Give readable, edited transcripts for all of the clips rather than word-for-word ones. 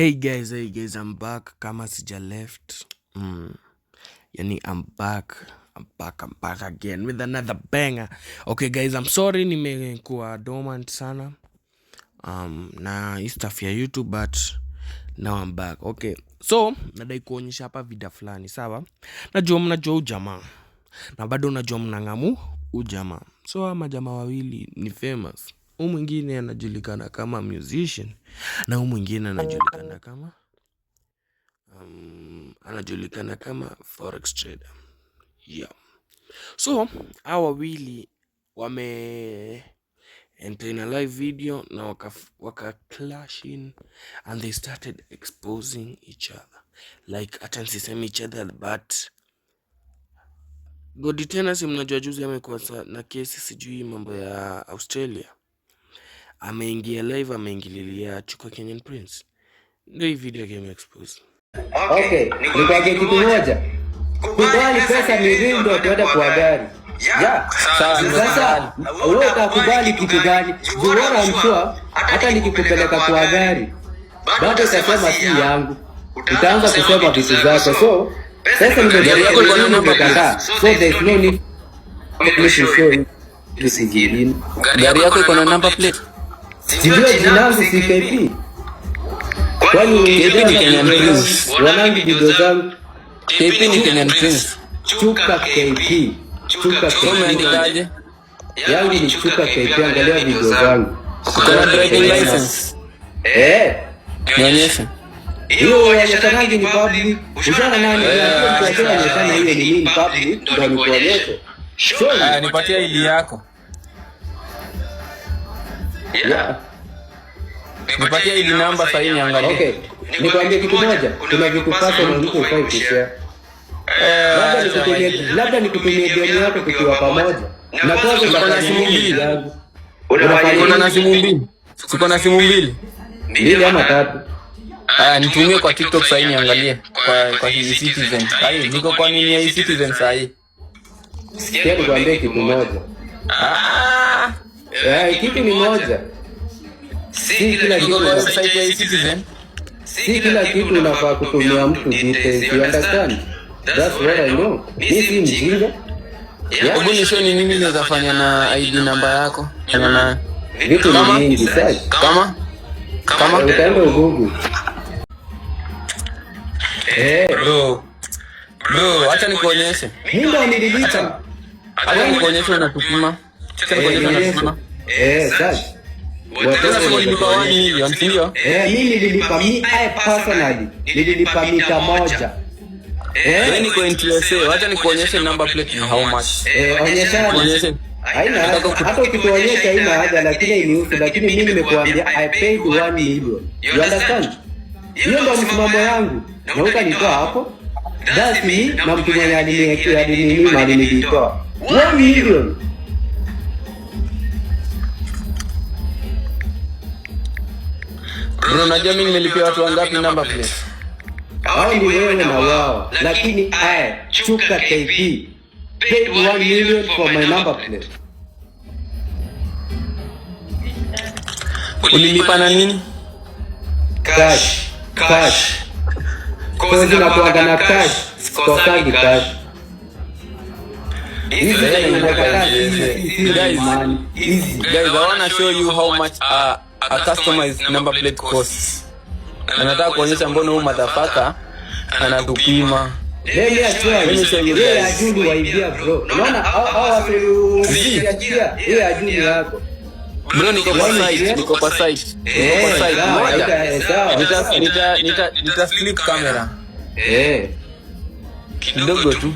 Hey guys, I'm back. Kama sija left. Yani I'm back again with another banger. Okay guys, I'm sorry nimekuwa dormant sana. Na hii stuff ya YouTube, but now I'm back. Okay. So, nadai kuonyesha hapa vida fulani, sawa? Najua mnajua ujamaa. Na bado unajua mnangamu ujamaa. So, ama jamaa wawili ni famous. Huyu mwingine anajulikana kama musician na huyu mwingine anajulikana kama forex trader. Yeah. So, hawa wawili wame enter in a live video na waka clashing and they started exposing each other. Like, hata nisiseme each other, but Godi tena si mnajua juzi amekuwa na kesi sijui mambo ya Australia. Ameingia live, ameingililia Chuka Kenyan Prince. Ndio hii video game expose. Okay, nikwambie kitu moja. Kubali pesa ni rindo tuende kwa gari. Sasa wewe utakubali kitu gani? Bora mchua hata nikikupeleka kwa gari. Bado utasema si yangu. Utaanza kusema vitu zako. So, pesa ni gari yako iko na namba kadhaa. So there's no need to show you. Gari yako iko na number plate. Ndio jina langu CKP. Kwani KP ni Kenyan Prince. wanangu video zangu KP ni Kenyan Prince. Chuka KP. Chuka KP. Umeandikaje? Yangu ni Chuka KP, angalia video zangu. Uko na driving license? Nionyeshe. Hiyo ya chanagi ni public. Ushana nani? Kwa sababu sana hiyo ni nini public ndio nikuonyeshe. Nipatie ID yako. Nipatie ID number sasa hivi niangalie. Okay. Nikwambie kitu moja, kuna vitu personal niko ufai kushare. Labda nikutumie deni yako tukiwa pamoja. Na kwa Uko na simu mbili yangu. Uko na simu mbili? Uko na simu mbili? Mbili ama tatu. Nitumie kwa TikTok sasa hivi niangalie kwa hii Citizen. Niko kwa nini ya Citizen sasa hivi? Sikia nikwambie kitu moja. Kitu ni moja. Si kila kitu website ya Citizen. Si kila kitu unafaa kutumia mtu details, you understand? That's what I know. Mimi si mjinga. Hebu nishow ni nini naweza fanya na ID namba yako? Na Vitu vingi sasa. Kama utaenda Google. Bro, acha nikuonyeshe. Mimi ndo nililipa. Acha nikuonyeshe unatupima. Sasa. Sasa nilipa 1 million, ndio? Mimi nililipa I personally. Nililipa mita moja. Wewe ni kwa NTSA, acha nikuonyeshe number plate ni how much. Onyesha. Haina hata ukituonyesha haina haja, lakini inihusu, lakini mimi nimekuambia I paid 1 million. You understand? Hiyo ndio msimamo yangu. Na utanitoa hapo. That's me na mtu mwenye aliniwekea nini mali nilitoa. 1 million. Bro, najua mimi nimelipia watu wangapi number plate? Hao ni wewe na wao, lakini Chuka KP paid 1 million for my number plate. Ulilipa na nini? Cash. Kwa sababu nakuanga na cash, sikosangi cash. Guys, I want to show you how much a customized number plate costs. Nataka kuonyesha mbona huyu motherfucker anatupima. Let me show you. Yeye ajuni waibia bro. Unaona hao watu wanajiachia. Yeye ajuni yako. Bro, niko kwa site. Nita flip camera. Kidogo tu.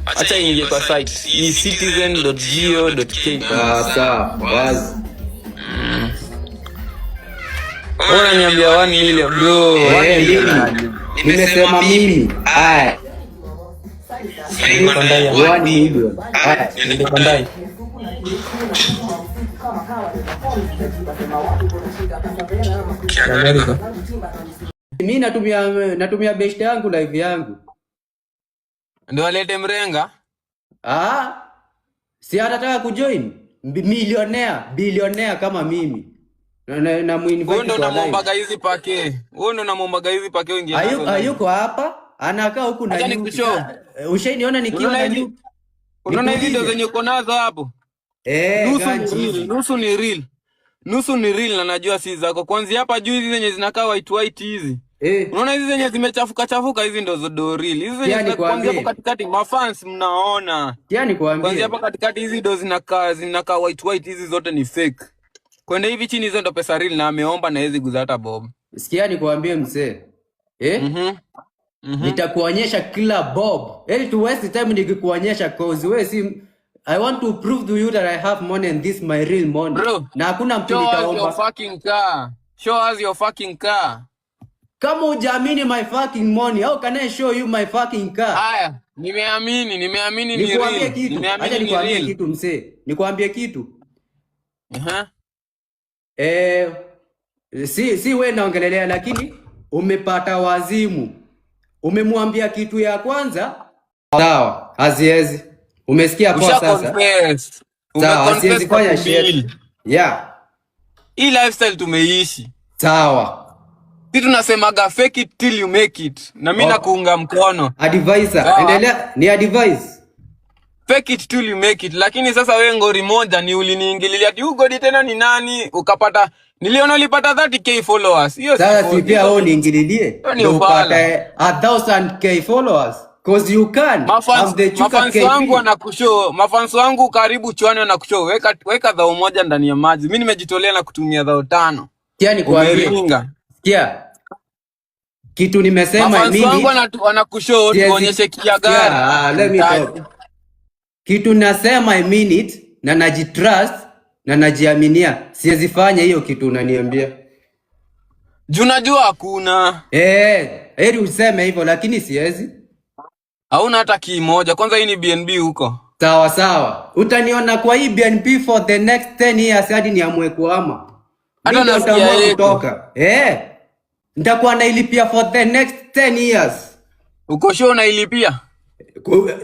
Acha ingie kwa site. Ni citizen.go.ke. Sawa, wazi. Unaniambia 1 million bro. Nimesema mimi. 1 million. Niko ndani. Mimi natumia best yangu live yangu. Ndio alete mrenga? Si anataka kujoin? Millionaire, billionaire kama mimi. na muinvite Wewe ndo kwa live. unamwombaga hizi pake. Wewe ndo unamwombaga hizi pake wengine nazo. Hayuko hapa, anakaa huku na Acha nyuki. nikushow. Ushainiona nikiwa na nyuki. Unaona hizi ndo zenye uko nazo hapo? Nusu ni real. Nusu ni real na najua si zako. Kwanza hapa juu hizi zenye zinakaa white hizi. Unaona hizi zenye zimechafuka hizi ndo zo real. Hizi zenye zinakuanzia hapo katikati mafans mnaona. Yaani kuambia. Kwanza hapa katikati hizi ndo zinakaa white hizi zote ni fake. Kwenda hivi chini hizo ndo pesa real na ameomba na hizi guza hata bob. Sikia nikwambie mzee. Nitakuonyesha kila bob. Yaani to waste time nikikuonyesha cause wewe si I want to prove to you that I have money and this my real money. Bro, na hakuna mtu nitaomba. Show us your fucking car. Show us your fucking car. Kama hujaamini my fucking money, how can I show you my fucking car? Haya, nimeamini ni real. Nimeamini acha nikwambie kitu mzee. Nikwambie kitu. Si wewe naongelelea lakini umepata wazimu. Umemwambia kitu ya kwanza. Sawa, haziwezi. Umesikia kwa sasa? Sawa, haziwezi fanya shit. Yeah. Hii lifestyle tumeishi. Sawa. Sisi tunasemaga fake it till you make it. Na mimi nakuunga mkono. Advisor, endelea ni advice. Fake it till you make it. Lakini sasa wewe ngori moja ni uliniingililia ati ugodi tena ni nani? Ukapata niliona ulipata 30k followers. Hiyo sasa si pia wewe niingililie. Upate 1000k followers. Cause you can. Mafans wangu wanakushow. Mafans wangu karibu chwani wanakushow. Weka dhao moja ndani ya maji. Mimi nimejitolea na kutumia dhao 5. Yaani kwa hiyo. Sikia. Kitu nimesema mimi. Mafans wangu wanakushow tuonyeshe kia gari. Let me talk. Kitu nasema I mean it na najitrust na najiaminia. Siwezi fanya hiyo kitu unaniambia. Juu najua hakuna. Heri useme hivyo lakini siwezi. Hauna hata kimoja. Kwanza hii ni BNB huko. Sawa. Utaniona kwa hii BNB for the next 10 years hadi niamue kuhama. Hata nasikia kutoka. Nitakuwa nailipia for the next 10 years. Uko sure unailipia?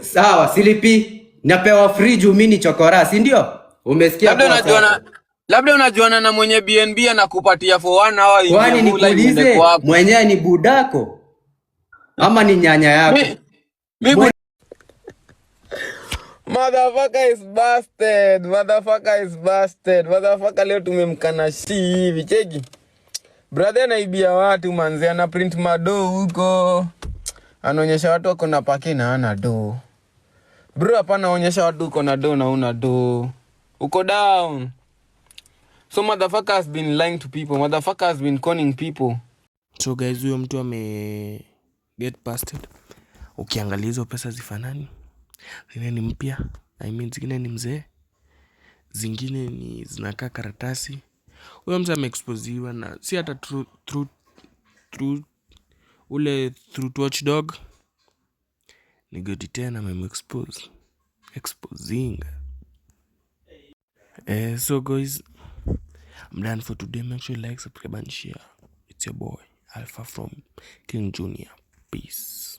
Sawa, silipi. Napewa free juu mimi ni chokora, si ndio? Umesikia kwa labda unajuana na mwenye BNB anakupatia for 1 hour. Kwani nikuulize mwenyewe ni budako? Ama ni nyanya yako? Motherfucker is busted. Motherfucker leo tumemkana hivi. Cheki. Brother anaibia watu manzi, ana print mado huko. Anaonyesha watu wako na pake na ana do. Bro hapana onyesha watu uko na do na una do. Uko down. So motherfucker has been lying to people. Motherfucker has been conning people. So guys, huyo mtu get busted. Ukiangalia hizo pesa zifanani. Zingine ni mpya. Zingine ni mzee. Zingine ni zinakaa karatasi. Huyo mtu ameexposiwa na si hata through watchdog. Ni godi tena exposing. So guys, I'm done for today. Make sure you like, subscribe and share. It's your boy Alpha from King Junior. Peace.